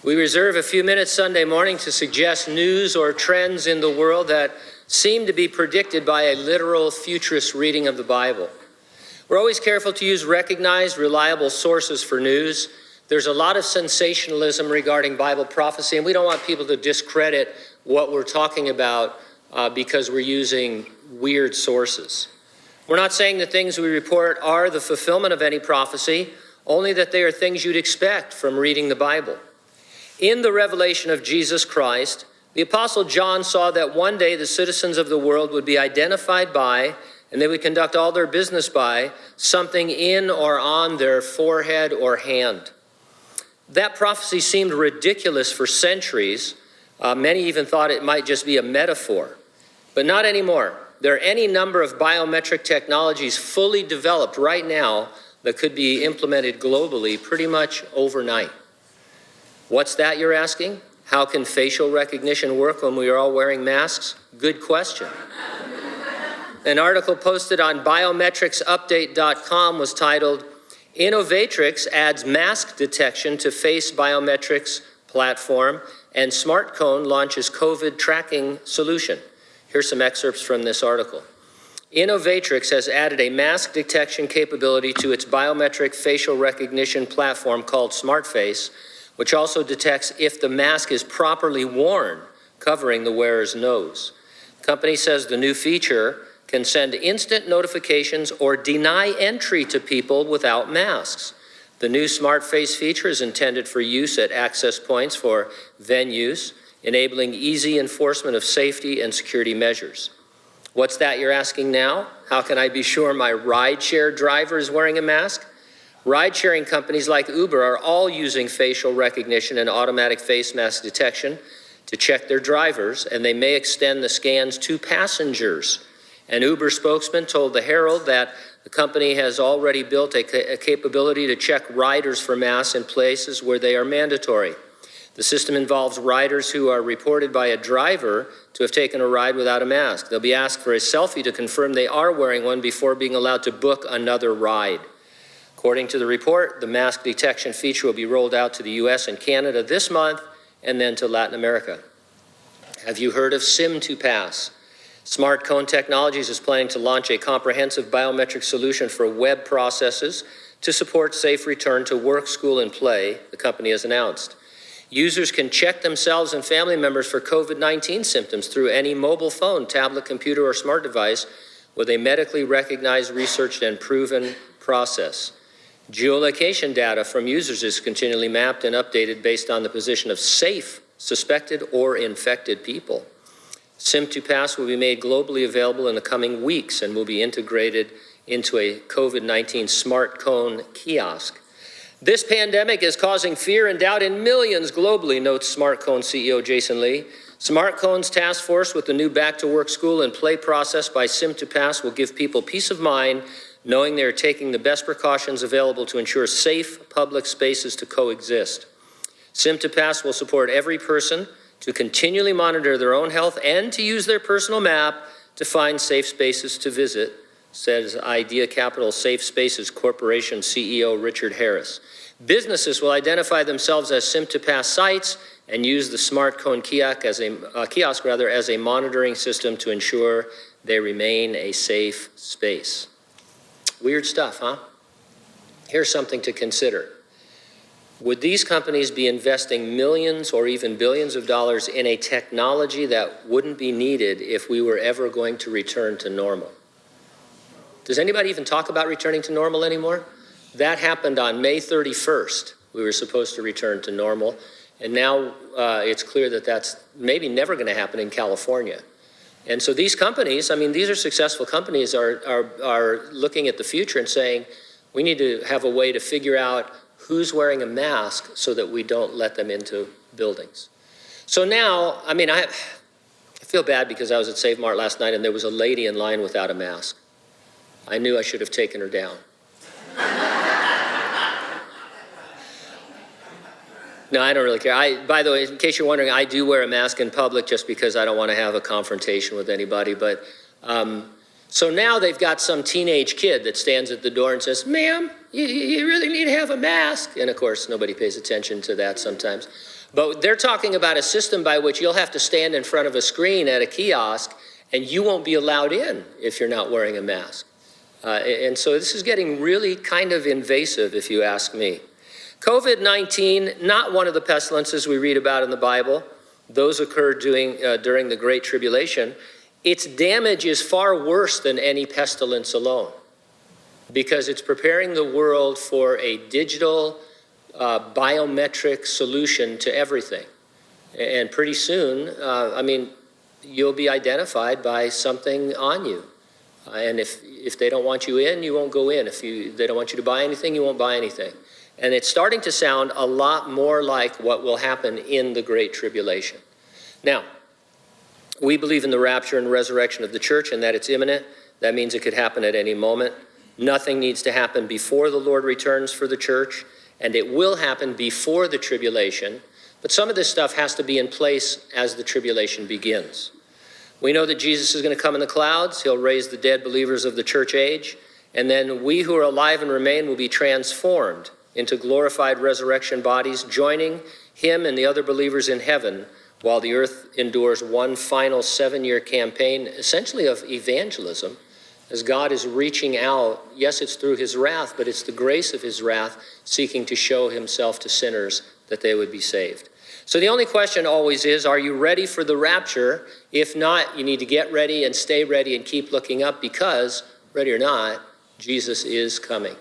We reserve a few minutes Sunday morning to suggest news or trends in the world that seem to be predicted by a literal futurist reading of the Bible. We're always careful to use recognized, reliable sources for news. There's a lot of sensationalism regarding Bible prophecy, and we don't want people to discredit what we're talking about because we're using weird sources. We're not saying the things we report are the fulfillment of any prophecy, only that they are things you'd expect from reading the Bible. In the revelation of Jesus Christ, the Apostle John saw that one day the citizens of the world would be identified by, and they would conduct all their business by, something in or on their forehead or hand. That prophecy seemed ridiculous for centuries. Many even thought it might just be a metaphor, but not anymore. There are any number of biometric technologies fully developed right now that could be implemented globally pretty much overnight. What's that, you're asking? How can facial recognition work when we are all wearing masks? Good question. An article posted on biometricsupdate.com was titled, "Innovatrix adds mask detection to face biometrics platform and SmartCone launches COVID tracking solution." Here's some excerpts from this article. Innovatrix has added a mask detection capability to its biometric facial recognition platform called SmartFace, which also detects if the mask is properly worn, covering the wearer's nose. The company says the new feature can send instant notifications or deny entry to people without masks. The new SmartFace feature is intended for use at access points for venues, enabling easy enforcement of safety and security measures. What's that, you're asking now? How can I be sure my rideshare driver is wearing a mask? Ride-sharing companies like Uber are all using facial recognition and automatic face mask detection to check their drivers, and they may extend the scans to passengers. An Uber spokesman told the Herald that the company has already built a capability to check riders for masks in places where they are mandatory. The system involves riders who are reported by a driver to have taken a ride without a mask. They'll be asked for a selfie to confirm they are wearing one before being allowed to book another ride. According to the report, the mask detection feature will be rolled out to the US and Canada this month and then to Latin America. Have you heard of SIM2Pass? SmartCone Technologies is planning to launch a comprehensive biometric solution for web processes to support safe return to work, school, and play, the company has announced. Users can check themselves and family members for COVID-19 symptoms through any mobile phone, tablet, computer, or smart device with a medically recognized, researched, and proven process. Geolocation data from users is continually mapped and updated based on the position of safe, suspected, or infected people. SIM2Pass will be made globally available in the coming weeks and will be integrated into a COVID-19 SmartCone kiosk. This pandemic is causing fear and doubt in millions globally, notes SmartCone CEO Jason Lee. SmartCone's task force with the new back-to-work, school, and play process by SIM2Pass will give people peace of mind knowing they are taking the best precautions available to ensure safe public spaces to coexist. SIM2Pass will support every person to continually monitor their own health and to use their personal map to find safe spaces to visit, says Idea Capital Safe Spaces Corporation CEO Richard Harris. Businesses will identify themselves as SIM2Pass sites and use the SmartCone kiosk as a monitoring system to ensure they remain a safe space. Weird stuff, huh? Here's something to consider. Would these companies be investing millions or even billions of dollars in a technology that wouldn't be needed if we were ever going to return to normal? Does anybody even talk about returning to normal anymore? That happened on May 31st. We were supposed to return to normal, and now it's clear that that's maybe never going to happen in California. And so these companies, I mean, these are successful companies, are looking at the future and saying, we need to have a way to figure out who's wearing a mask so that we don't let them into buildings. So now, I mean, I feel bad because I was at Save Mart last night and there was a lady in line without a mask. I knew I should have taken her down. No, I don't really care. By the way, in case you're wondering, I do wear a mask in public just because I don't want to have a confrontation with anybody. But so now they've got some teenage kid that stands at the door and says, "Ma'am, you really need to have a mask." And of course, nobody pays attention to that sometimes. But they're talking about a system by which you'll have to stand in front of a screen at a kiosk and you won't be allowed in if you're not wearing a mask. And so this is getting really kind of invasive, if you ask me. COVID-19, not one of the pestilences we read about in the Bible. Those occurred during the Great Tribulation. Its damage is far worse than any pestilence alone, because it's preparing the world for a digital biometric solution to everything. And pretty soon, you'll be identified by something on you. And if they don't want you in, you won't go in. If they don't want you to buy anything, you won't buy anything. And it's starting to sound a lot more like what will happen in the Great Tribulation. Now, we believe in the rapture and resurrection of the church and that it's imminent. That means it could happen at any moment. Nothing needs to happen before the Lord returns for the church, and it will happen before the tribulation. But some of this stuff has to be in place as the tribulation begins. We know that Jesus is going to come in the clouds. He'll raise the dead believers of the church age. And then we who are alive and remain will be transformed into glorified resurrection bodies, joining him and the other believers in heaven while the earth endures one final 7-year campaign, essentially of evangelism, as God is reaching out. Yes, it's through his wrath, but it's the grace of his wrath seeking to show himself to sinners that they would be saved. So the only question always is, are you ready for the rapture? If not, you need to get ready and stay ready and keep looking up, because, ready or not, Jesus is coming.